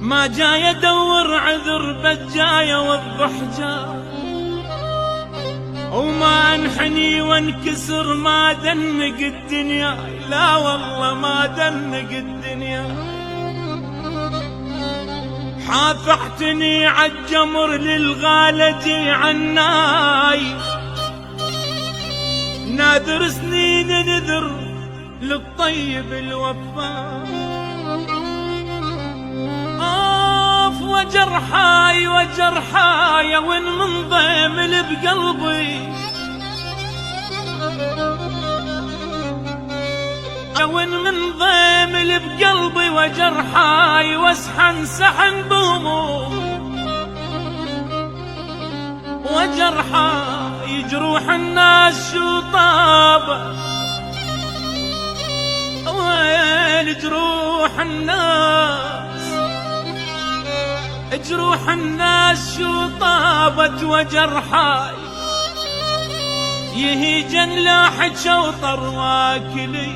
ما جاي ادور عذر بس جاي اوضح جاي، وما انحني وانكسر ما دنق الدنيا، لا والله ما دنق الدنيا. حافحتني عالجمر للغالة عناي، نادر سنين نذر للطيب الوفاء. وجرحاي وجرحاي وين من ضيمل بقلبي، وين من ضيمل بقلبي وجرحاي واسحن سحن بهموم. وجرحاي جروح الناس شو طابه، وين جروح الناس، جروح الناس شو طابت. وجرحاي يهيجن لاحد شوطر واكلي